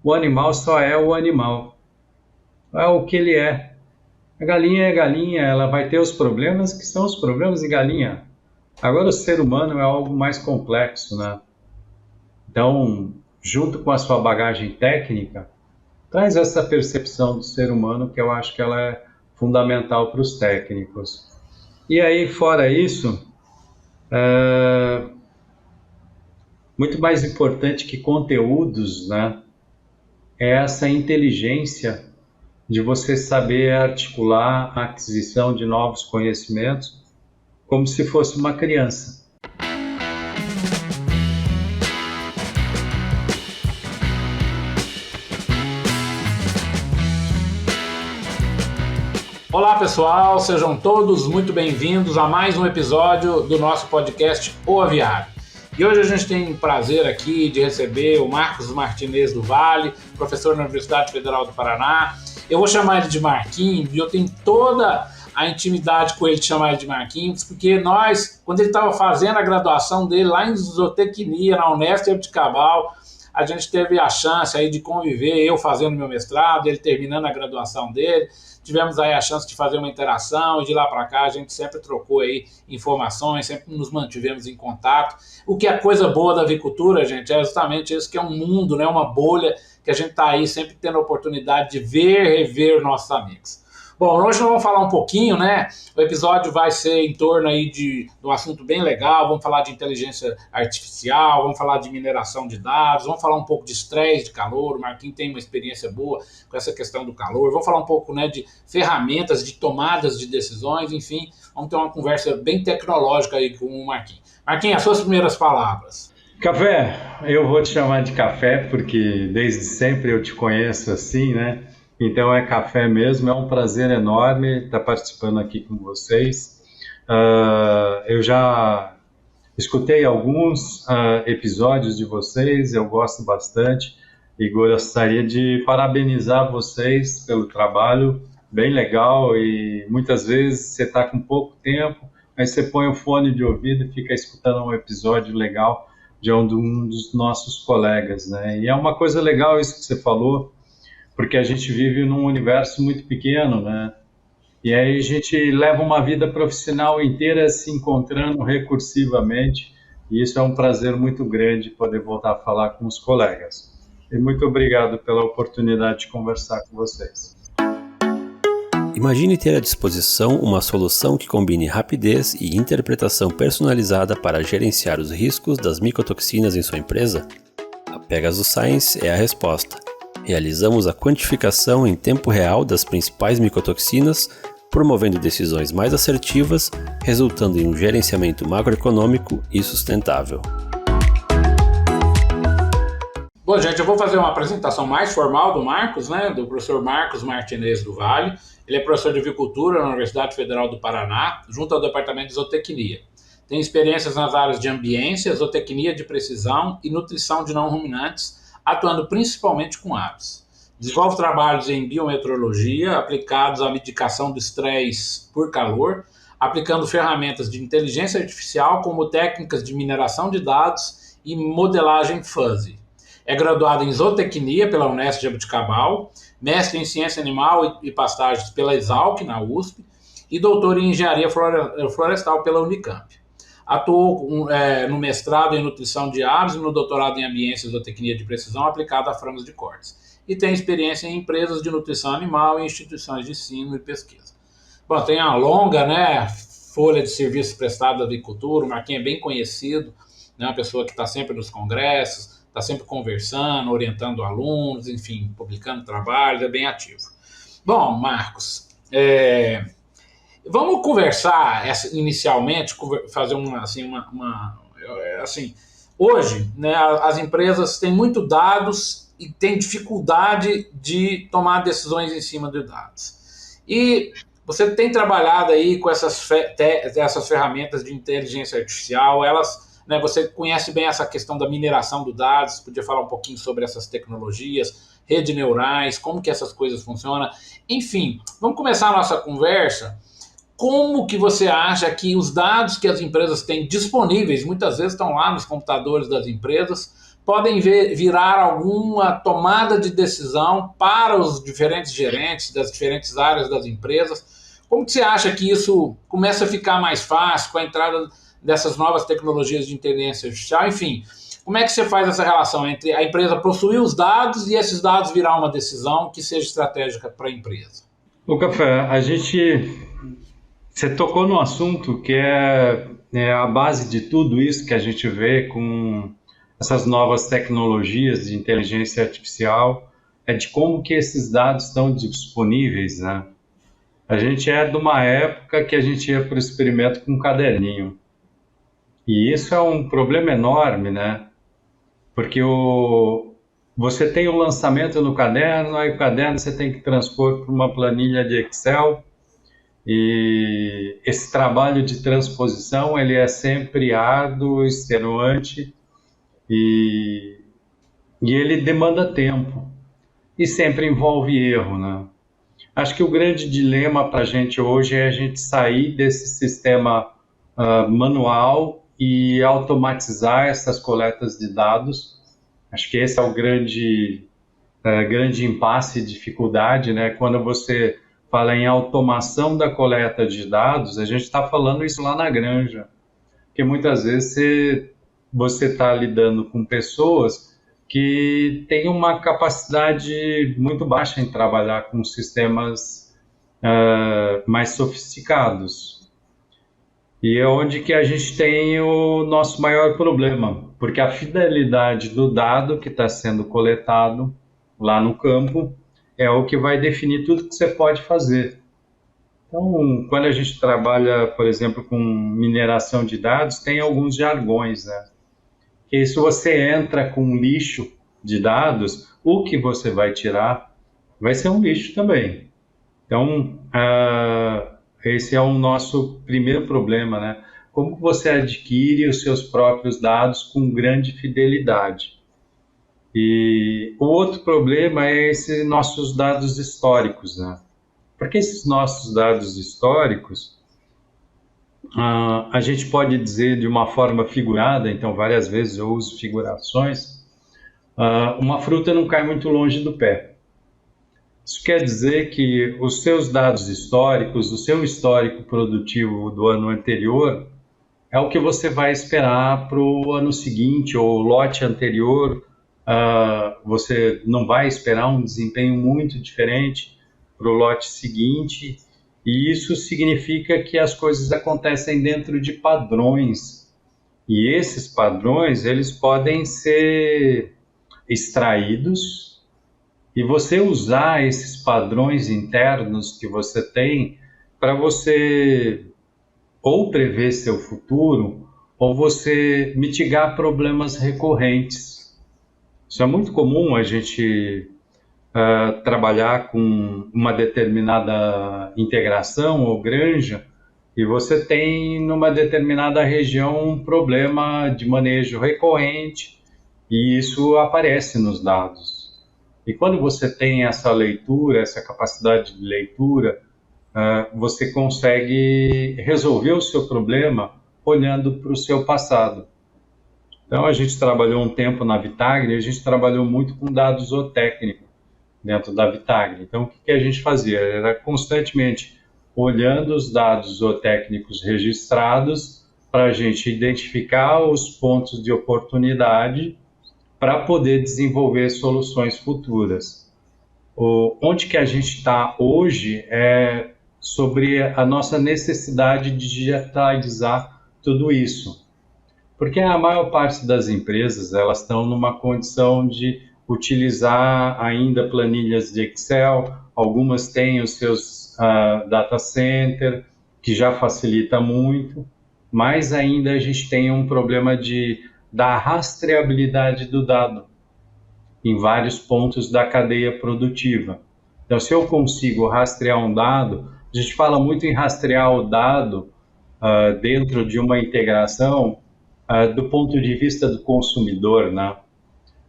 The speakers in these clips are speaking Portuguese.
o animal só é o animal, é o que ele é. A galinha é galinha, ela vai ter os problemas que são os problemas de galinha. Agora, o ser humano é algo mais complexo, né? Então, junto com a sua bagagem técnica, traz essa percepção do ser humano que eu acho que ela é fundamental para os técnicos. E aí, fora isso, muito mais importante que conteúdos, né? É essa inteligência de você saber articular a aquisição de novos conhecimentos como se fosse uma criança. Olá pessoal, sejam todos muito bem-vindos a mais um episódio do nosso podcast O Aviário. E hoje a gente tem o prazer aqui de receber o Marcos Martinez do Vale, professor na Universidade Federal do Paraná. Eu vou chamar ele de Marquinhos e eu tenho toda a intimidade com ele de chamar ele de Marquinhos, porque nós, quando ele estava fazendo a graduação dele lá em zootecnia, na Unesp de Jabuticabal, a gente teve a chance aí de conviver, eu fazendo meu mestrado, ele terminando a graduação dele. Tivemos aí a chance de fazer uma interação e de lá para cá a gente sempre trocou aí informações, sempre nos mantivemos em contato. O que é coisa boa da avicultura, gente, é justamente isso, que é um mundo, né, uma bolha que a gente está aí sempre tendo a oportunidade de ver e rever nossos amigos. Bom, hoje nós vamos falar um pouquinho, né? O episódio vai ser em torno aí de um assunto bem legal. Vamos falar de inteligência artificial, vamos falar de mineração de dados, vamos falar um pouco de estresse de calor. O Marquinhos tem uma experiência boa com essa questão do calor. Vamos falar um pouco, né, de ferramentas, de tomadas de decisões, enfim. Vamos ter uma conversa bem tecnológica aí com o Marquinhos. Marquinhos, as suas primeiras palavras. Café, eu vou te chamar de café porque desde sempre eu te conheço assim, né? Então é café mesmo, é um prazer enorme estar participando aqui com vocês. Eu já escutei alguns episódios de vocês, eu gosto bastante e gostaria de parabenizar vocês pelo trabalho bem legal. E muitas vezes você está com pouco tempo, aí você põe o fone de ouvido e fica escutando um episódio legal de um dos nossos colegas, né? E é uma coisa legal isso que você falou, porque a gente vive num universo muito pequeno, né? E aí a gente leva uma vida profissional inteira se encontrando recursivamente, e isso é um prazer muito grande poder voltar a falar com os colegas. E muito obrigado pela oportunidade de conversar com vocês. Imagine ter à disposição uma solução que combine rapidez e interpretação personalizada para gerenciar os riscos das micotoxinas em sua empresa? A Pegasus Science é a resposta. Realizamos a quantificação em tempo real das principais micotoxinas, promovendo decisões mais assertivas, resultando em um gerenciamento macroeconômico e sustentável. Bom, gente, eu vou fazer uma apresentação mais formal do Marcos, né, do professor Marcos Martinez do Vale. Ele é professor de avicultura na Universidade Federal do Paraná, junto ao Departamento de Zootecnia. Tem experiências nas áreas de ambiência, zootecnia de precisão e nutrição de não ruminantes, atuando principalmente com aves. Desenvolve trabalhos em biometeorologia aplicados à mitigação do estresse por calor, aplicando ferramentas de inteligência artificial como técnicas de mineração de dados e modelagem fuzzy. É graduado em zootecnia pela Unesp de Jabuticabal, mestre em ciência animal e pastagens pela Exalc, na USP, e doutor em engenharia florestal pela Unicamp. Atuou no mestrado em nutrição de aves e no doutorado em ambiência e zootecnia de precisão aplicada a frangos de cortes. E tem experiência em empresas de nutrição animal e instituições de ensino e pesquisa. Bom, tem uma longa, né, folha de serviços prestados à avicultura. O Marquinhos é bem conhecido, né, uma pessoa que está sempre nos congressos, está sempre conversando, orientando alunos, enfim, publicando trabalhos, é bem ativo. Bom, Marcos, vamos conversar inicialmente, fazer hoje, né, as empresas têm muito dados e têm dificuldade de tomar decisões em cima de dados. E você tem trabalhado aí com essas ferramentas de inteligência artificial, né, você conhece bem essa questão da mineração dos dados, podia falar um pouquinho sobre essas tecnologias, redes neurais, como que essas coisas funcionam. Enfim, vamos começar a nossa conversa. Como que você acha que os dados que as empresas têm disponíveis, muitas vezes estão lá nos computadores das empresas, podem virar alguma tomada de decisão para os diferentes gerentes das diferentes áreas das empresas. Como que você acha que isso começa a ficar mais fácil com a entrada dessas novas tecnologias de inteligência artificial? Enfim, como é que você faz essa relação entre a empresa possuir os dados e esses dados virar uma decisão que seja estratégica para a empresa? O Café, você tocou no assunto que é a base de tudo isso que a gente vê com essas novas tecnologias de inteligência artificial, é de como que esses dados estão disponíveis, né? A gente é de uma época que a gente ia para o experimento com um caderninho. E isso é um problema enorme, né? Porque você tem o lançamento no caderno, aí o caderno você tem que transpor para uma planilha de Excel, e esse trabalho de transposição ele é sempre árduo, extenuante, e ele demanda tempo, e sempre envolve erro, né? Acho que o grande dilema para a gente hoje é a gente sair desse sistema manual e automatizar essas coletas de dados. Acho que esse é o grande impasse e dificuldade, né? Quando você fala em automação da coleta de dados, a gente está falando isso lá na granja, porque muitas vezes você está lidando com pessoas que têm uma capacidade muito baixa em trabalhar com sistemas mais sofisticados. E é onde que a gente tem o nosso maior problema, porque a fidelidade do dado que está sendo coletado lá no campo é o que vai definir tudo que você pode fazer. Então, quando a gente trabalha, por exemplo, com mineração de dados, tem alguns jargões, né? Que se você entra com um lixo de dados, o que você vai tirar vai ser um lixo também. Então, esse é o nosso primeiro problema, né? Como você adquire os seus próprios dados com grande fidelidade? E o outro problema é esses nossos dados históricos, né? Porque esses nossos dados históricos, a gente pode dizer de uma forma figurada, então várias vezes eu uso figurações, uma fruta não cai muito longe do pé. Isso quer dizer que os seus dados históricos, o seu histórico produtivo do ano anterior, é o que você vai esperar para o ano seguinte, ou lote anterior. Você não vai esperar um desempenho muito diferente para o lote seguinte, e isso significa que as coisas acontecem dentro de padrões, e esses padrões eles podem ser extraídos, e você usar esses padrões internos que você tem para você ou prever seu futuro, ou você mitigar problemas recorrentes. Isso é muito comum a gente trabalhar com uma determinada integração ou granja, e você tem numa determinada região um problema de manejo recorrente, e isso aparece nos dados. E quando você tem essa leitura, essa capacidade de leitura, você consegue resolver o seu problema olhando para o seu passado. Então, a gente trabalhou um tempo na Vitagre, a gente trabalhou muito com dados zootécnicos dentro da Vitagre. Então, o que a gente fazia? Era constantemente olhando os dados zootécnicos registrados para a gente identificar os pontos de oportunidade para poder desenvolver soluções futuras. Onde que a gente está hoje é sobre a nossa necessidade de digitalizar tudo isso. Porque a maior parte das empresas, elas estão numa condição de utilizar ainda planilhas de Excel, algumas têm os seus data center, que já facilita muito, mas ainda a gente tem um problema da rastreabilidade do dado em vários pontos da cadeia produtiva. Então, se eu consigo rastrear um dado, a gente fala muito em rastrear o dado dentro de uma integração do ponto de vista do consumidor, né?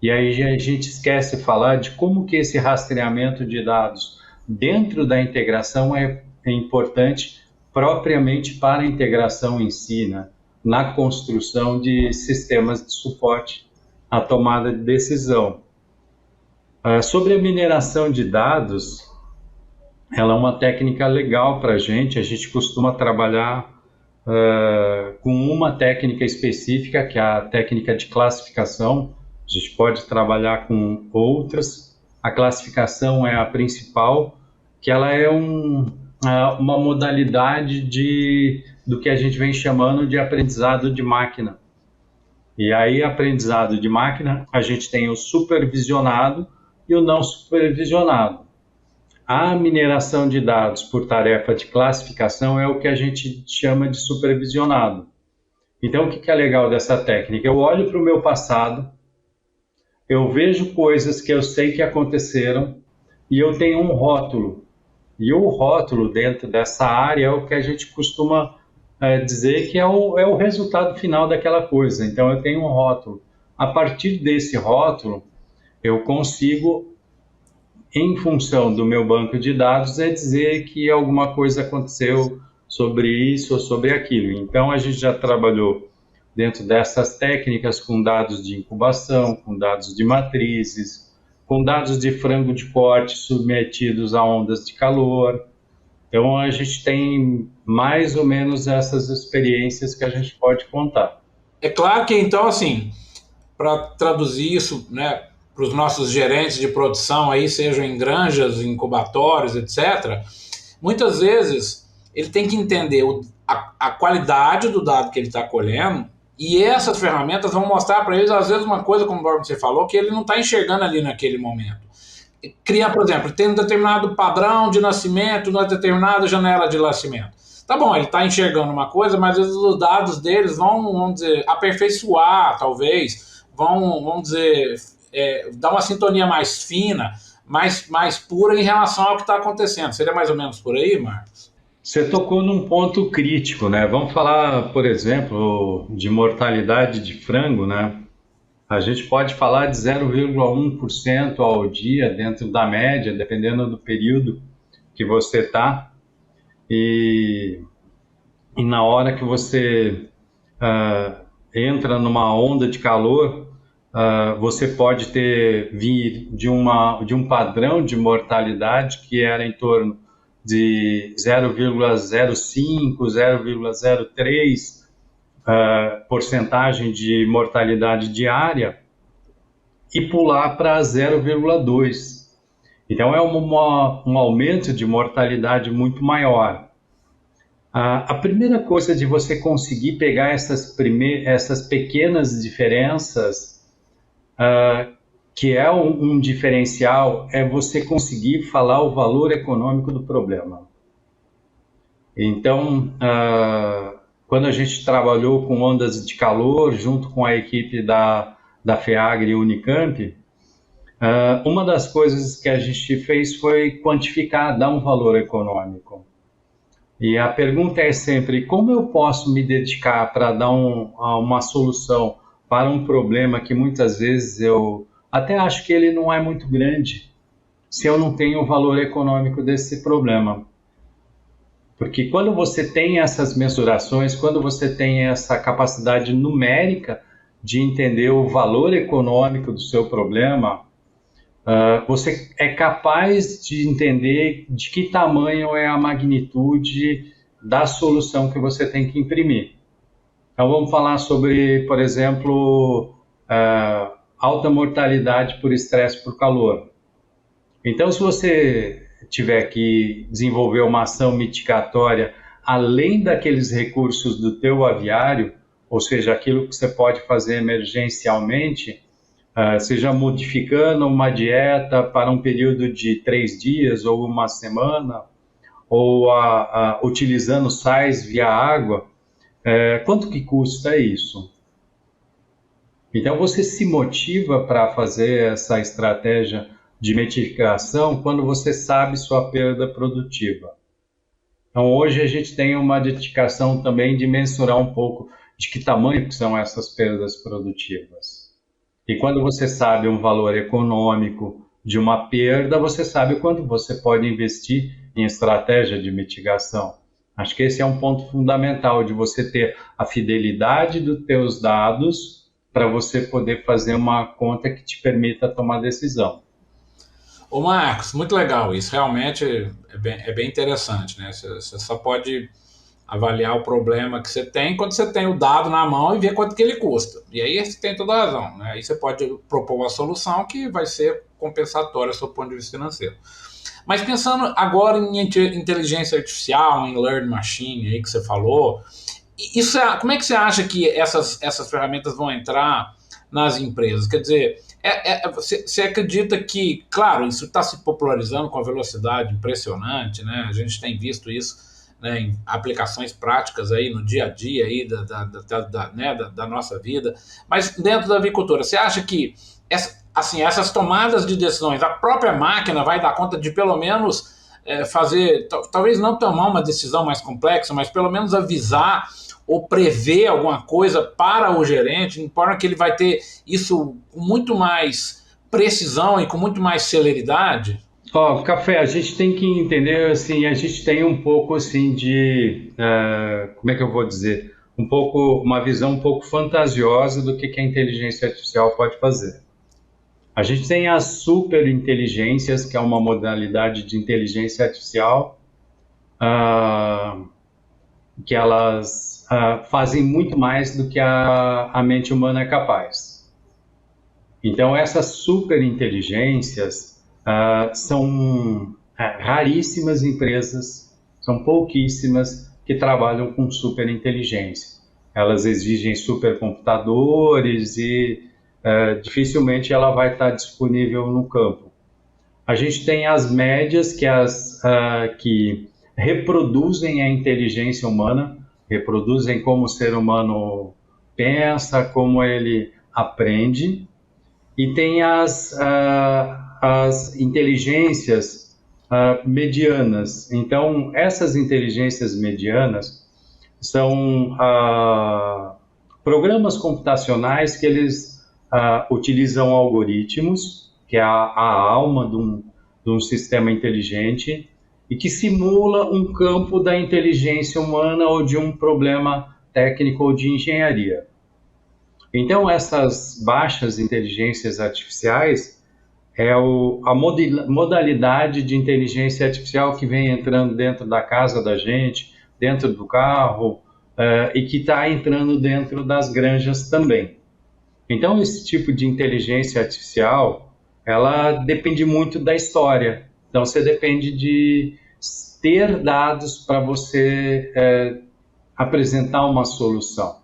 E aí a gente esquece de falar de como que esse rastreamento de dados dentro da integração é importante propriamente para a integração em si, né? Na construção de sistemas de suporte a tomada de decisão. Sobre a mineração de dados, ela é uma técnica legal para a gente costuma trabalhar com uma técnica específica, que é a técnica de classificação. A gente pode trabalhar com outras. A classificação é a principal, que ela é uma modalidade do que a gente vem chamando de aprendizado de máquina. E aí, aprendizado de máquina, a gente tem o supervisionado e o não supervisionado. A mineração de dados por tarefa de classificação é o que a gente chama de supervisionado. Então, o que é legal dessa técnica? Eu olho para o meu passado, eu vejo coisas que eu sei que aconteceram e eu tenho um rótulo. E o rótulo dentro dessa área é o que a gente costuma dizer que é o resultado final daquela coisa. Então, eu tenho um rótulo. A partir desse rótulo, eu consigo, em função do meu banco de dados, dizer que alguma coisa aconteceu sobre isso ou sobre aquilo. Então, a gente já trabalhou dentro dessas técnicas com dados de incubação, com dados de matrizes, com dados de frango de corte submetidos a ondas de calor. Então, a gente tem mais ou menos essas experiências que a gente pode contar. É claro que, então, assim, para traduzir isso, né, para os nossos gerentes de produção, aí, sejam em granjas, incubatórios, etc., muitas vezes ele tem que entender a qualidade do dado que ele está colhendo, e essas ferramentas vão mostrar para eles, às vezes, uma coisa, como você falou, que ele não está enxergando ali naquele momento. Criar, por exemplo, tem um determinado padrão de nascimento, uma determinada janela de nascimento. Tá bom, ele está enxergando uma coisa, mas às vezes os dados deles vamos dizer, aperfeiçoar, talvez, vamos dizer, dar uma sintonia mais fina, mais pura em relação ao que está acontecendo. Seria mais ou menos por aí, Marcos? Você tocou num ponto crítico, né? Vamos falar, por exemplo, de mortalidade de frango, né? A gente pode falar de 0,1% ao dia dentro da média, dependendo do período que você está. E na hora que você entra numa onda de calor, você pode vir de um padrão de mortalidade que era em torno de 0,05, 0,03 porcentagem de mortalidade diária e pular para 0,2. Então é um aumento de mortalidade muito maior. A primeira coisa de você conseguir pegar essas pequenas diferenças, que é um diferencial, é você conseguir falar o valor econômico do problema. Então, quando a gente trabalhou com ondas de calor, junto com a equipe da FEAGRE e Unicamp, uma das coisas que a gente fez foi quantificar, dar um valor econômico. E a pergunta é sempre, como eu posso me dedicar para dar uma solução para um problema que muitas vezes eu até acho que ele não é muito grande, se eu não tenho o valor econômico desse problema? Porque quando você tem essas mensurações, quando você tem essa capacidade numérica de entender o valor econômico do seu problema, você é capaz de entender de que tamanho é a magnitude da solução que você tem que imprimir. Então vamos falar sobre, por exemplo, alta mortalidade por estresse por calor. Então, se você tiver que desenvolver uma ação mitigatória além daqueles recursos do teu aviário, ou seja, aquilo que você pode fazer emergencialmente, seja modificando uma dieta para um período de 3 dias ou uma semana, ou utilizando sais via água, quanto que custa isso? Então você se motiva para fazer essa estratégia de mitigação quando você sabe sua perda produtiva. Então hoje a gente tem uma dedicação também de mensurar um pouco de que tamanho são essas perdas produtivas. E quando você sabe um valor econômico de uma perda, você sabe quanto você pode investir em estratégia de mitigação. Acho que esse é um ponto fundamental de você ter a fidelidade dos teus dados para você poder fazer uma conta que te permita tomar decisão. Ô Marcos, muito legal, isso realmente é bem interessante, né? Você só pode avaliar o problema que você tem quando você tem o dado na mão e ver quanto que ele custa. E aí você tem toda a razão, né? Aí você pode propor uma solução que vai ser compensatória do seu ponto de vista financeiro. Mas pensando agora em inteligência artificial, em learning machine aí que você falou, como é que você acha que essas ferramentas vão entrar nas empresas? Quer dizer, você acredita que, claro, isso está se popularizando com uma velocidade impressionante, né? A gente tem visto isso, né, em aplicações práticas aí no dia a dia aí da nossa vida, mas dentro da avicultura, você acha que essas tomadas de decisões, a própria máquina vai dar conta de pelo menos fazer, talvez não tomar uma decisão mais complexa, mas pelo menos avisar ou prever alguma coisa para o gerente, de forma que ele vai ter isso com muito mais precisão e com muito mais celeridade? Café, a gente tem que entender, assim, a gente tem um pouco, assim, como é que eu vou dizer? Uma visão um pouco fantasiosa do que a inteligência artificial pode fazer. A gente tem as superinteligências, que é uma modalidade de inteligência artificial, que elas fazem muito mais do que a mente humana é capaz. Então, essas superinteligências são raríssimas empresas, são pouquíssimas que trabalham com superinteligência. Elas exigem supercomputadores e dificilmente ela vai estar disponível no campo. A gente tem as médias, que reproduzem a inteligência humana, reproduzem como o ser humano pensa, como ele aprende, e tem as inteligências medianas. Então, essas inteligências medianas são programas computacionais que eles utilizam algoritmos, que é a alma de um sistema inteligente, e que simula um campo da inteligência humana ou de um problema técnico ou de engenharia. Então, essas baixas inteligências artificiais é a modalidade de inteligência artificial que vem entrando dentro da casa da gente, dentro do carro, e que está entrando dentro das granjas também. Então, esse tipo de inteligência artificial, ela depende muito da história. Então, você depende de ter dados para você apresentar uma solução.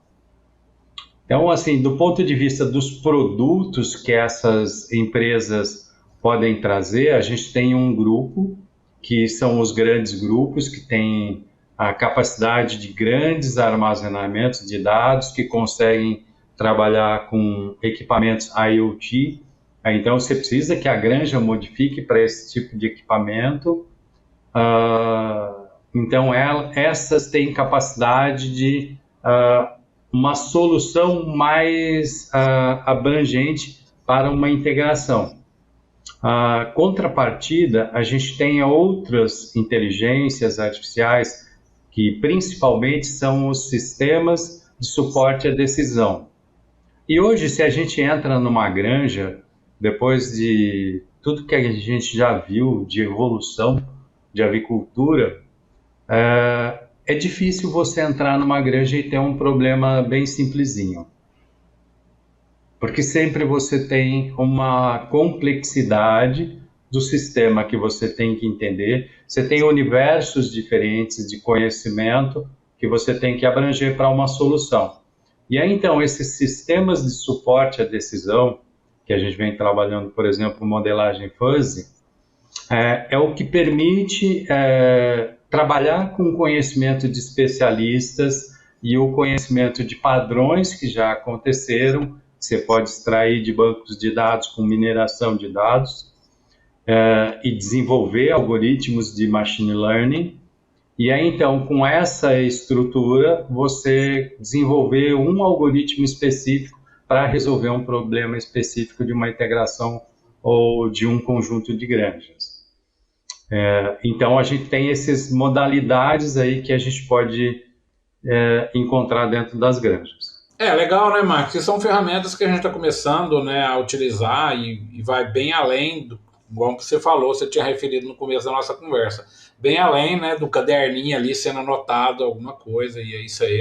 Então, assim, do ponto de vista dos produtos que essas empresas podem trazer, a gente tem um grupo, que são os grandes grupos, que têm a capacidade de grandes armazenamentos de dados, que conseguem trabalhar com equipamentos IoT. Então, você precisa que a granja modifique para esse tipo de equipamento. Então, essas têm capacidade de uma solução mais abrangente para uma integração. A contrapartida, a gente tem outras inteligências artificiais que principalmente são os sistemas de suporte à decisão. E hoje, se a gente entra numa granja, depois de tudo que a gente já viu de evolução de avicultura, é difícil você entrar numa granja e ter um problema bem simplesinho. Porque sempre você tem uma complexidade do sistema que você tem que entender. Você tem universos diferentes de conhecimento que você tem que abranger para uma solução. E aí, então, esses sistemas de suporte à decisão, que a gente vem trabalhando, por exemplo, modelagem fuzzy, é o que permite trabalhar com o conhecimento de especialistas e o conhecimento de padrões que já aconteceram, que você pode extrair de bancos de dados com mineração de dados, e desenvolver algoritmos de machine learning. E aí, então, com essa estrutura, você desenvolver um algoritmo específico para resolver um problema específico de uma integração ou de um conjunto de granjas. Então, a gente tem essas modalidades aí que a gente pode encontrar dentro das granjas. Legal, né, Marcos? E são ferramentas que a gente está começando, né, a utilizar e vai bem além do, igual você falou, você tinha referido no começo da nossa conversa, bem além, né, do caderninho ali sendo anotado alguma coisa, e isso aí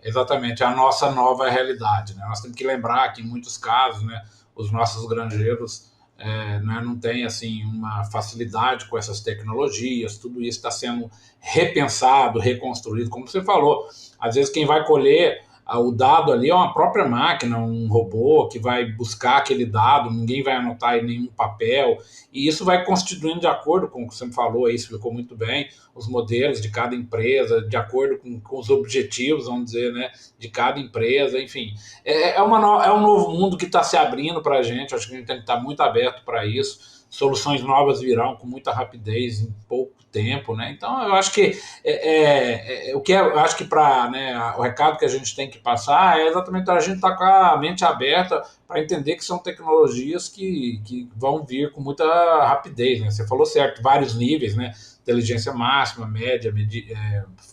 exatamente a nossa nova realidade, né? Nós temos que lembrar que em muitos casos, né, os nossos granjeiros né, não têm assim uma facilidade com essas tecnologias, tudo isso está sendo repensado, reconstruído, como você falou. Às vezes quem vai colher o dado ali é uma própria máquina, um robô que vai buscar aquele dado, ninguém vai anotar em nenhum papel, e isso vai constituindo de acordo com o que você me falou aí, explicou muito bem, os modelos de cada empresa, de acordo com os objetivos, vamos dizer, né, de cada empresa, enfim. É um novo mundo que está se abrindo para a gente, acho que a gente tem que estar muito aberto para isso, soluções novas virão com muita rapidez em pouco tempo, né? Então eu acho que eu acho que para, né, o recado que a gente tem que passar é exatamente a gente estar com a mente aberta para entender que são tecnologias que vão vir com muita rapidez, né? Você falou certo, vários níveis, né? Inteligência máxima, média,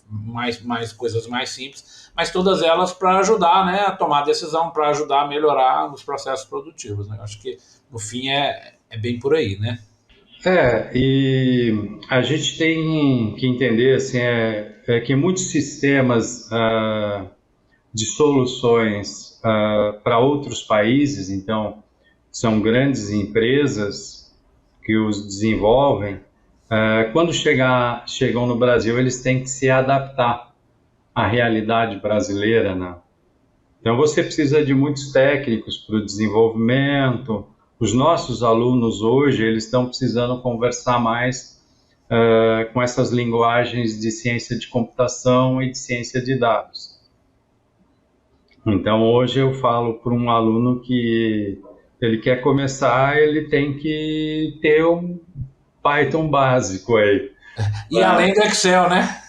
mais coisas mais simples, mas todas elas para ajudar, né, a tomar decisão, para ajudar a melhorar os processos produtivos, né? Eu acho que no fim é bem por aí, né? E a gente tem que entender assim, que muitos sistemas de soluções para outros países, então são grandes empresas que os desenvolvem, quando chegam no Brasil, eles têm que se adaptar à realidade brasileira, né? Então você precisa de muitos técnicos para o desenvolvimento. Os nossos alunos hoje, eles estão precisando conversar mais com essas linguagens de ciência de computação e de ciência de dados. Então hoje eu falo para um aluno que ele quer começar, ele tem que ter um Python básico aí. E além do Excel, né?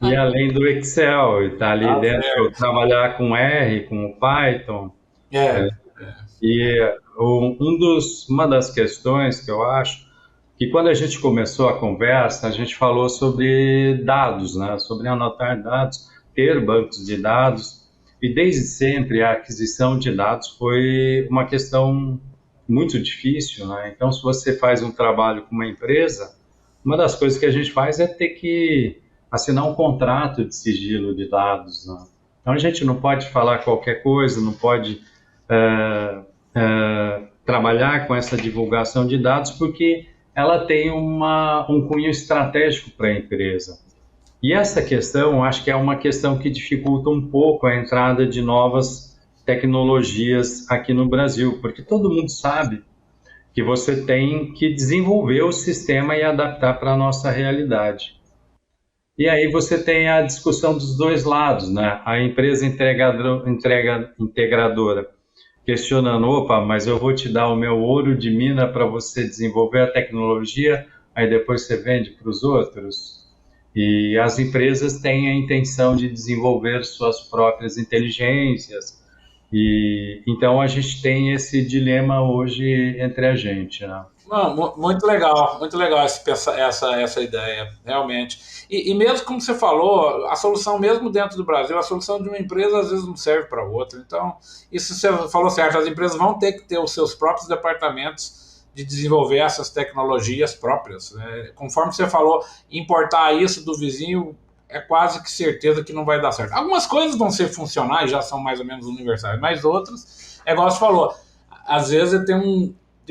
E além do Excel, está ali Tá dentro, certo. trabalhar com R, com Python. É, E uma das questões que eu acho que quando a gente começou a conversa, a gente falou sobre dados, né? Sobre anotar dados, ter bancos de dados, e desde sempre a aquisição de dados foi uma questão muito difícil, né? Então, se você faz um trabalho com uma empresa, uma das coisas que a gente faz é ter que assinar um contrato de sigilo de dados, né? Então, a gente não pode falar qualquer coisa, não pode trabalhar com essa divulgação de dados, porque ela tem um cunho estratégico para a empresa. E essa questão, acho que é uma questão que dificulta um pouco a entrada de novas tecnologias aqui no Brasil, porque todo mundo sabe que você tem que desenvolver o sistema e adaptar para a nossa realidade. E aí você tem a discussão dos dois lados, né? A empresa integradora questionando, opa, mas eu vou te dar o meu ouro de mina para você desenvolver a tecnologia, aí depois você vende para os outros. E as empresas têm a intenção de desenvolver suas próprias inteligências. E então a gente tem esse dilema hoje entre a gente, né? não, muito legal essa ideia, realmente. E mesmo como você falou, a solução, mesmo dentro do Brasil, a solução de uma empresa às vezes não serve para outra. Então, isso você falou certo, as empresas vão ter que ter os seus próprios departamentos de desenvolver essas tecnologias próprias, né? Conforme você falou, importar isso do vizinho é quase que certeza que não vai dar certo. Algumas coisas vão ser funcionais, já são mais ou menos universais, mas outras, é igual você falou, às vezes tem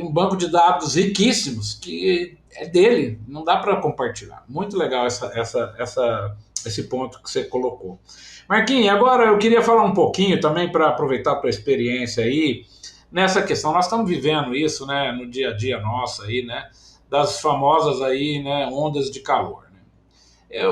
um banco de dados riquíssimos que é dele, não dá para compartilhar. Muito legal esse ponto que você colocou. Marquinhos, agora eu queria falar um pouquinho também para aproveitar a tua experiência aí nessa questão. Nós estamos vivendo isso, né, no dia a dia nosso aí, né, das famosas aí, né, ondas de calor.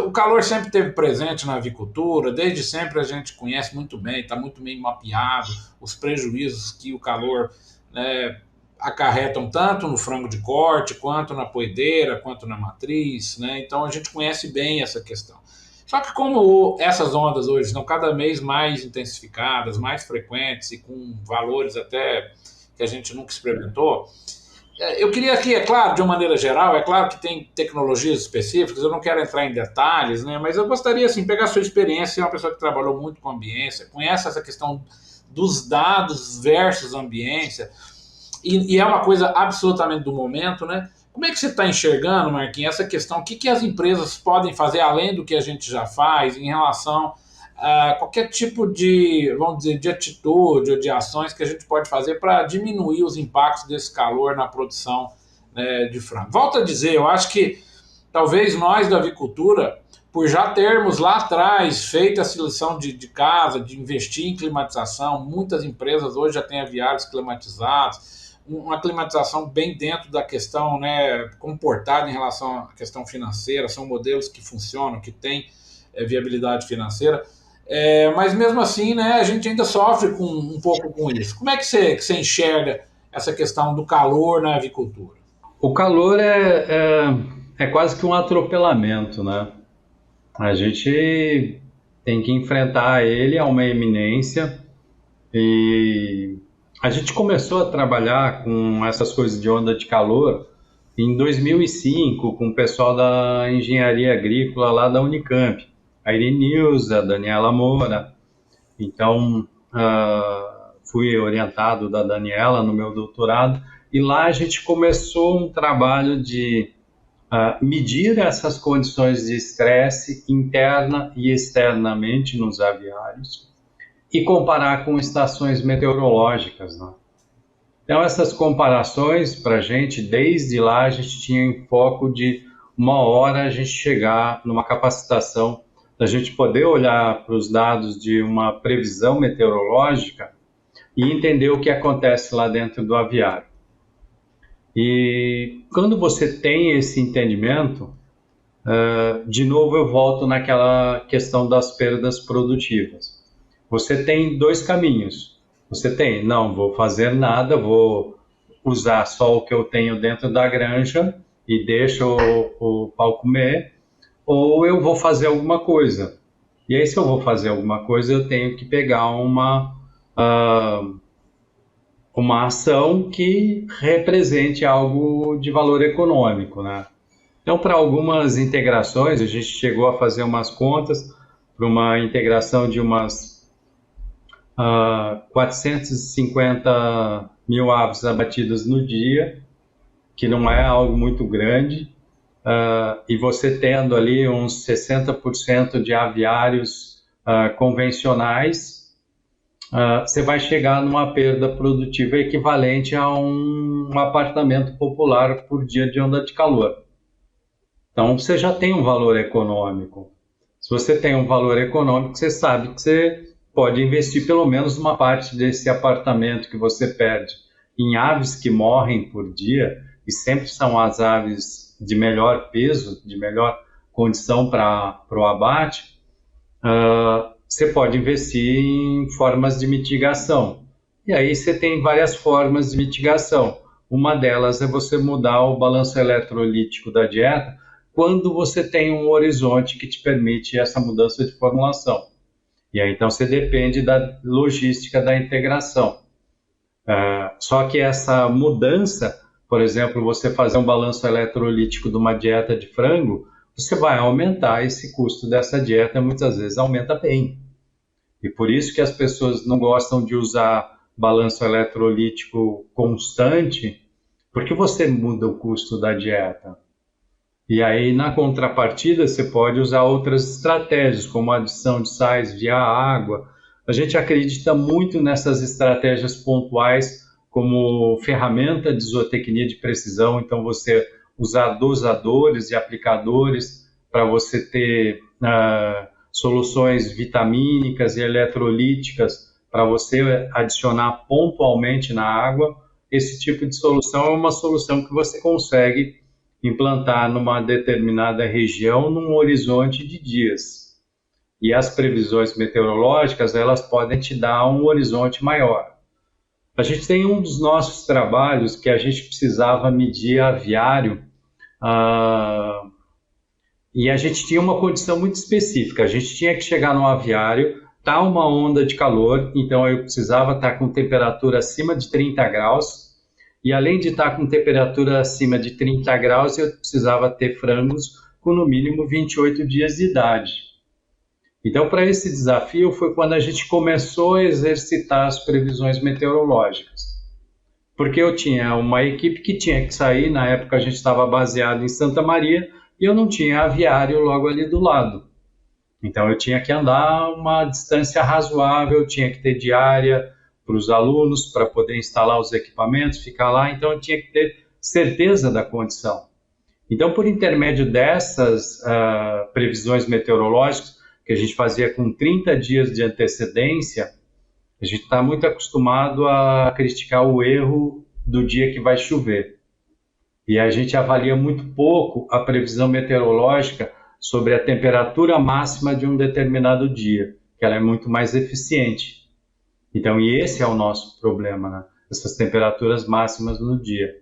O calor sempre esteve presente na avicultura, desde sempre a gente conhece muito bem, está muito bem mapeado os prejuízos que o calor, né, acarretam tanto no frango de corte, quanto na poedeira, quanto na matriz, né? Então a gente conhece bem essa questão. Só que como essas ondas hoje estão cada vez mais intensificadas, mais frequentes e com valores até que a gente nunca experimentou, Eu queria aqui, é claro, de uma maneira geral, é claro que tem tecnologias específicas, eu não quero entrar em detalhes, né, mas eu gostaria, assim, pegar a sua experiência, é uma pessoa que trabalhou muito com ambiência, conhece essa questão dos dados versus ambiência, e é uma coisa absolutamente do momento, né? Como é que você está enxergando, Marquinhos, essa questão? O que as empresas podem fazer além do que a gente já faz em relação a qualquer tipo de, vamos dizer, de atitude ou de ações que a gente pode fazer para diminuir os impactos desse calor na produção, né, de frango? Volto a dizer, eu acho que talvez nós da avicultura, por já termos lá atrás feito a seleção de casa, de investir em climatização, muitas empresas hoje já têm aviários climatizados, uma climatização bem dentro da questão, né, comportada em relação à questão financeira, são modelos que funcionam, que têm viabilidade financeira, mas mesmo assim, né, a gente ainda sofre um pouco com isso. Como é que você enxerga essa questão do calor na avicultura? O calor é quase que um atropelamento, né? A gente tem que enfrentar ele a uma eminência e a gente começou a trabalhar com essas coisas de onda de calor em 2005 com o pessoal da engenharia agrícola lá da Unicamp, a Irenilza, a Daniela Moura. Então, fui orientado da Daniela no meu doutorado e lá a gente começou um trabalho de medir essas condições de estresse interna e externamente nos aviários e comparar com estações meteorológicas, né? Então, essas comparações, para a gente, desde lá, a gente tinha em foco de uma hora a gente chegar numa capacitação da gente poder olhar para os dados de uma previsão meteorológica e entender o que acontece lá dentro do aviário. E quando você tem esse entendimento, de novo eu volto naquela questão das perdas produtivas. Você tem dois caminhos. Você tem, não vou fazer nada, vou usar só o que eu tenho dentro da granja e deixo o pau comer, ou eu vou fazer alguma coisa. E aí, se eu vou fazer alguma coisa, eu tenho que pegar uma ação que represente algo de valor econômico, né? Então, para algumas integrações, a gente chegou a fazer umas contas para uma integração de umas 450 mil aves abatidas no dia, que não é algo muito grande, e você tendo ali uns 60% de aviários convencionais, você vai chegar numa perda produtiva equivalente a um apartamento popular por dia de onda de calor. Então, você já tem um valor econômico. Se você tem um valor econômico, você sabe que você pode investir pelo menos uma parte desse apartamento que você perde em aves que morrem por dia, e sempre são as aves de melhor peso, de melhor condição para o abate. Você pode investir em formas de mitigação. E aí você tem várias formas de mitigação. Uma delas é você mudar o balanço eletrolítico da dieta quando você tem um horizonte que te permite essa mudança de formulação. E aí então você depende da logística da integração. Só que essa mudança, por exemplo, você fazer um balanço eletrolítico de uma dieta de frango, você vai aumentar esse custo dessa dieta, muitas vezes aumenta bem. E por isso que as pessoas não gostam de usar balanço eletrolítico constante, porque você muda o custo da dieta. E aí, na contrapartida, você pode usar outras estratégias, como a adição de sais via água. A gente acredita muito nessas estratégias pontuais, como ferramenta de zootecnia de precisão. Então, você usar dosadores e aplicadores para você ter soluções vitamínicas e eletrolíticas para você adicionar pontualmente na água. Esse tipo de solução é uma solução que você consegue implantar numa determinada região num horizonte de dias. E as previsões meteorológicas, elas podem te dar um horizonte maior. A gente tem um dos nossos trabalhos que a gente precisava medir aviário, e a gente tinha uma condição muito específica. A gente tinha que chegar no aviário, tá uma onda de calor, então eu precisava estar com temperatura acima de 30 graus, e além de estar com temperatura acima de 30 graus, eu precisava ter frangos com no mínimo 28 dias de idade. Então, para esse desafio foi quando a gente começou a exercitar as previsões meteorológicas. Porque eu tinha uma equipe que tinha que sair, na época a gente estava baseado em Santa Maria, e eu não tinha aviário logo ali do lado. Então eu tinha que andar uma distância razoável, tinha que ter diária para os alunos, para poder instalar os equipamentos, ficar lá, então eu tinha que ter certeza da condição. Então, por intermédio dessas previsões meteorológicas, que a gente fazia com 30 dias de antecedência, a gente está muito acostumado a criticar o erro do dia que vai chover. E a gente avalia muito pouco a previsão meteorológica sobre a temperatura máxima de um determinado dia, que ela é muito mais eficiente. Então, e esse é o nosso problema, né? Essas temperaturas máximas no dia.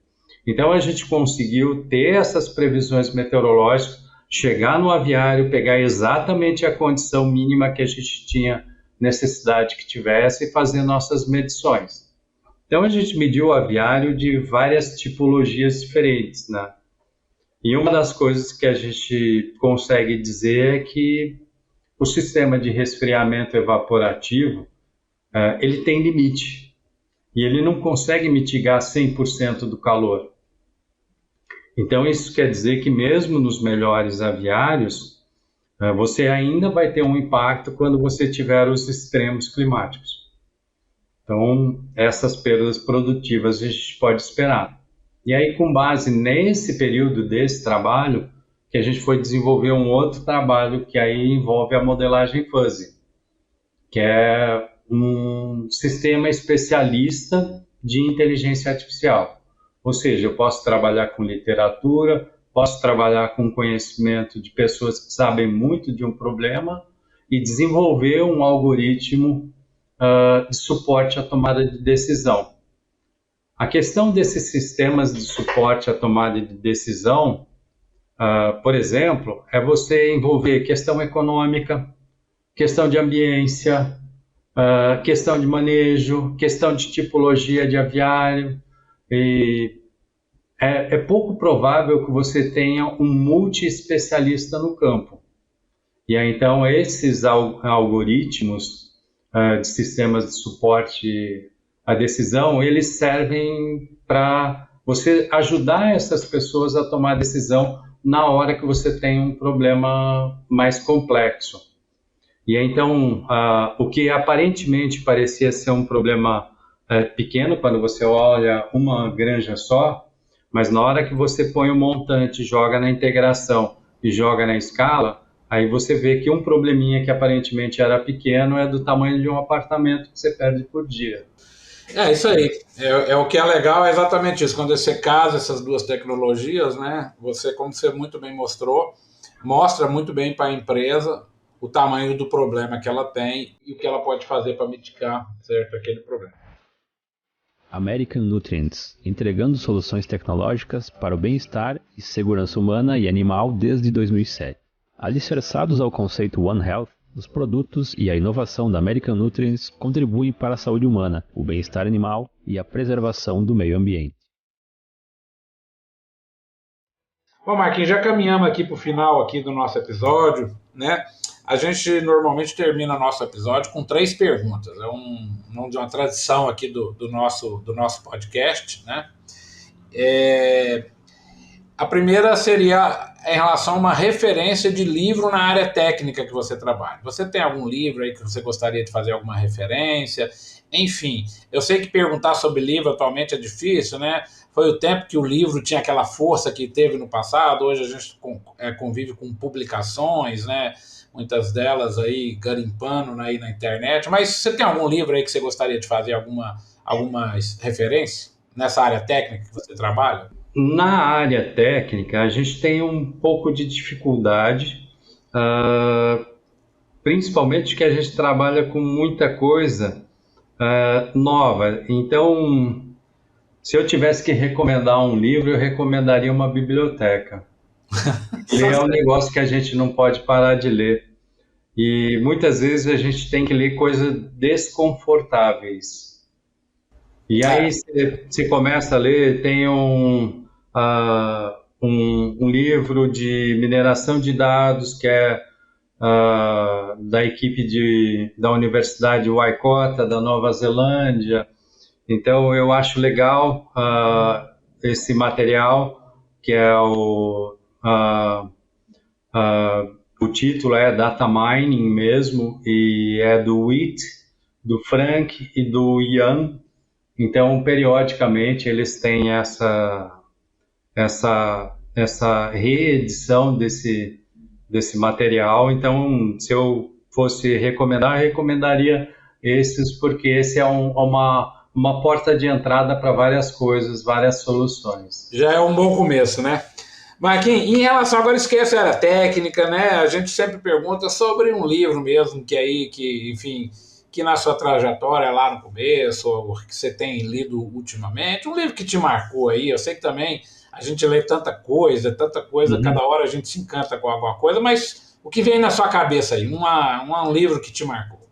Então, a gente conseguiu ter essas previsões meteorológicas, chegar no aviário, pegar exatamente a condição mínima que a gente tinha necessidade que tivesse e fazer nossas medições. Então, a gente mediu o aviário de várias tipologias diferentes, né? E uma das coisas que a gente consegue dizer é que o sistema de resfriamento evaporativo, ele tem limite. E ele não consegue mitigar 100% do calor. Então, isso quer dizer que mesmo nos melhores aviários, você ainda vai ter um impacto quando você tiver os extremos climáticos. Então, essas perdas produtivas a gente pode esperar. E aí, com base nesse período desse trabalho, que a gente foi desenvolver um outro trabalho que aí envolve a modelagem fuzzy, que é um sistema especialista de inteligência artificial. Ou seja, eu posso trabalhar com literatura, posso trabalhar com conhecimento de pessoas que sabem muito de um problema e desenvolver um algoritmo de suporte à tomada de decisão. A questão desses sistemas de suporte à tomada de decisão, por exemplo, é você envolver questão econômica, questão de ambiência, questão de manejo, questão de tipologia de aviário. E é pouco provável que você tenha um multi-especialista no campo. E aí, então, esses algoritmos de sistemas de suporte à decisão, eles servem para você ajudar essas pessoas a tomar decisão na hora que você tem um problema mais complexo. E então, o que aparentemente parecia ser um problema pequeno, quando você olha uma granja só, mas na hora que você põe o montante, joga na integração e joga na escala, aí você vê que um probleminha que aparentemente era pequeno é do tamanho de um apartamento que você perde por dia. É isso aí. O que é legal é exatamente isso. Quando você casa essas duas tecnologias, né? Você, como você muito bem mostrou, mostra muito bem para a empresa o tamanho do problema que ela tem e o que ela pode fazer para mitigar, certo, aquele problema. American Nutrients, entregando soluções tecnológicas para o bem-estar e segurança humana e animal desde 2007. Alicerçados ao conceito One Health, os produtos e a inovação da American Nutrients contribuem para a saúde humana, o bem-estar animal e a preservação do meio ambiente. Bom, Marquinhos, já caminhamos aqui para o final aqui do nosso episódio, né? A gente normalmente termina nosso episódio com 3 perguntas. É uma tradição aqui do nosso podcast, né? A primeira seria em relação a uma referência de livro na área técnica que você trabalha. Você tem algum livro aí que você gostaria de fazer alguma referência? Enfim, eu sei que perguntar sobre livro atualmente é difícil, né? Foi o tempo que o livro tinha aquela força que teve no passado. Hoje a gente convive com publicações, né? Muitas delas aí garimpando aí na internet. Mas você tem algum livro aí que você gostaria de fazer alguma referência nessa área técnica que você trabalha? Na área técnica, a gente tem um pouco de dificuldade, principalmente que a gente trabalha com muita coisa nova. Então, se eu tivesse que recomendar um livro, eu recomendaria uma biblioteca. Ler é um negócio que a gente não pode parar de ler. E muitas vezes a gente tem que ler coisas desconfortáveis. E aí você começa a ler, tem um livro de mineração de dados que é da equipe da Universidade Waikato, da Nova Zelândia. Então, eu acho legal esse material, que é o título é Data Mining mesmo, e é do Wheat, do Frank e do Ian. Então, periodicamente, eles têm essa reedição desse material. Então, se eu fosse recomendar, eu recomendaria esses, porque esse é uma porta de entrada para várias coisas, várias soluções. Já é um bom começo, né? Marquinhos, em relação, agora esquece a área técnica, né? A gente sempre pergunta sobre um livro mesmo, enfim, que na sua trajetória lá no começo, ou que você tem lido ultimamente, um livro que te marcou aí. Eu sei que também a gente lê tanta coisa, cada hora a gente se encanta com alguma coisa, mas o que vem na sua cabeça aí? Um livro que te marcou?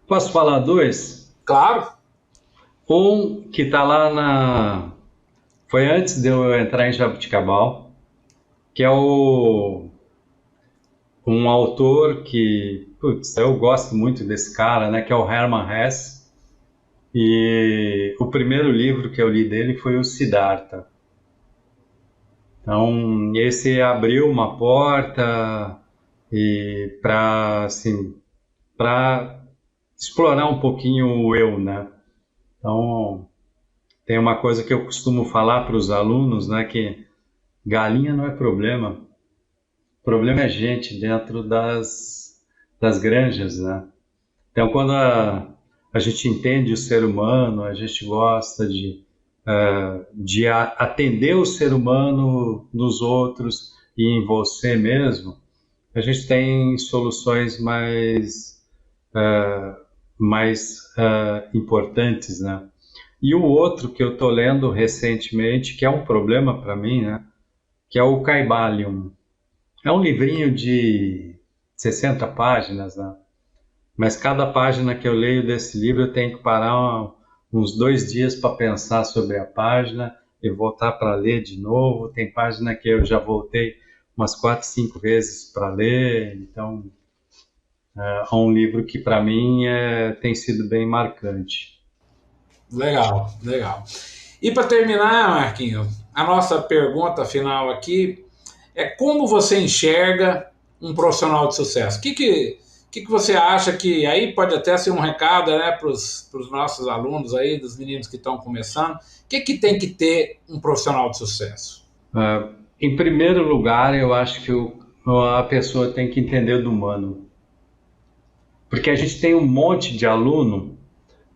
Posso falar dois? Claro. Um que está lá foi antes de eu entrar em Jabuticabal, que é um autor que, eu gosto muito desse cara, né, que é o Hermann Hesse. E o primeiro livro que eu li dele foi o Siddhartha. Então, esse abriu uma porta para explorar um pouquinho o eu, né? Então, tem uma coisa que eu costumo falar para os alunos, né, que galinha não é problema. O problema é gente dentro das granjas, né? Então, quando a gente entende o ser humano, a gente gosta de atender o ser humano nos outros e em você mesmo, a gente tem soluções mais importantes, né? E o outro que eu estou lendo recentemente, que é um problema para mim, né? Que é o Kybalion. É um livrinho de 60 páginas, né? Mas cada página que eu leio desse livro eu tenho que parar uns 2 dias para pensar sobre a página e voltar para ler de novo. Tem página que eu já voltei umas 4, 5 vezes para ler. Então, é um livro que para mim tem sido bem marcante. Legal, legal. E para terminar, Marquinhos, a nossa pergunta final aqui é como você enxerga um profissional de sucesso? O que você acha que, aí pode até ser um recado, né, para os nossos alunos aí, dos meninos que estão começando, o que tem que ter um profissional de sucesso? Em primeiro lugar, eu acho que a pessoa tem que entender do humano. Porque a gente tem um monte de aluno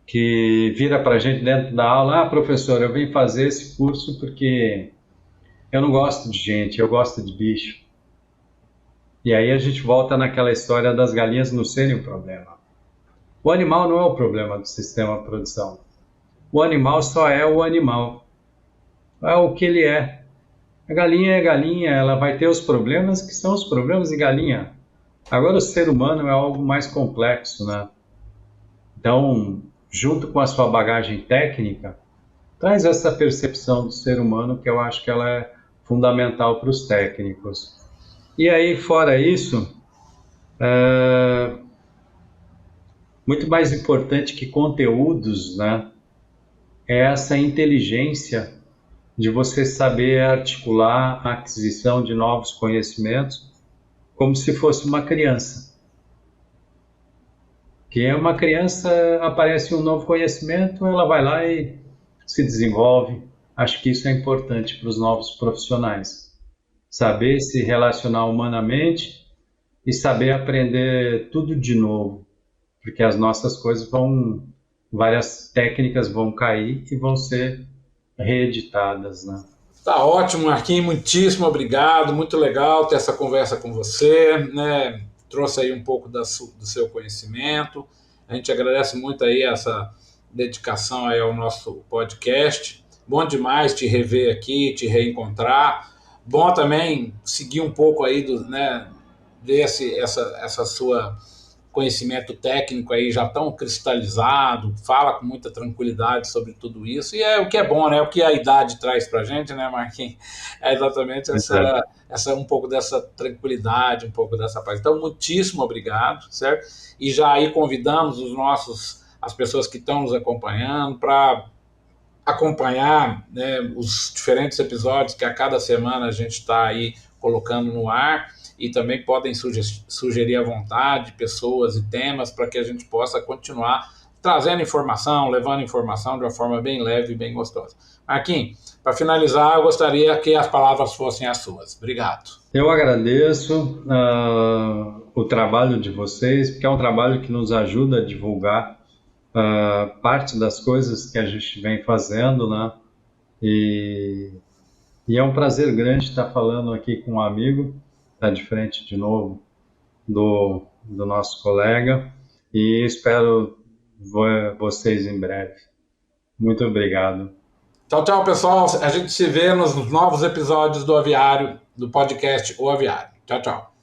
que vira para a gente dentro da aula: professor, eu vim fazer esse curso porque eu não gosto de gente, eu gosto de bicho. E aí a gente volta naquela história das galinhas não serem o problema. O animal não é o problema do sistema de produção. O animal só é o animal. É o que ele é. A galinha é galinha, ela vai ter os problemas que são os problemas de galinha. Agora o ser humano é algo mais complexo, né? Então, junto com a sua bagagem técnica, traz essa percepção do ser humano, que eu acho que ela é fundamental para os técnicos. E aí, fora isso, muito mais importante que conteúdos, né, é essa inteligência de você saber articular a aquisição de novos conhecimentos como se fosse uma criança. Que é uma criança, aparece um novo conhecimento, ela vai lá e se desenvolve. Acho que isso é importante para os novos profissionais. Saber se relacionar humanamente e saber aprender tudo de novo, porque as nossas coisas várias técnicas vão cair e vão ser reeditadas, né? Tá ótimo, Marquinhos, muitíssimo obrigado, muito legal ter essa conversa com você, né? Trouxe aí um pouco do seu conhecimento, a gente agradece muito aí essa dedicação aí ao nosso podcast. Bom demais te rever aqui, te reencontrar. Bom também seguir um pouco aí ver essa sua conhecimento técnico aí já tão cristalizado, fala com muita tranquilidade sobre tudo isso, e é o que é bom, né? O que a idade traz pra gente, né, Marquinhos? É exatamente essa um pouco dessa tranquilidade, um pouco dessa paz. Então, muitíssimo obrigado, certo? E já aí convidamos as pessoas que estão nos acompanhando para acompanhar, né, os diferentes episódios que a cada semana a gente está aí colocando no ar, e também podem sugerir à vontade pessoas e temas para que a gente possa continuar trazendo informação, levando informação de uma forma bem leve e bem gostosa. Marquinhos, para finalizar, eu gostaria que as palavras fossem as suas. Obrigado. Eu agradeço o trabalho de vocês, porque é um trabalho que nos ajuda a divulgar parte das coisas que a gente vem fazendo, né? E é um prazer grande estar falando aqui com um amigo, estar de frente de novo do nosso colega, e espero vocês em breve. Muito obrigado. Tchau, tchau, pessoal. A gente se vê nos novos episódios do Aviário, do podcast O Aviário. Tchau, tchau.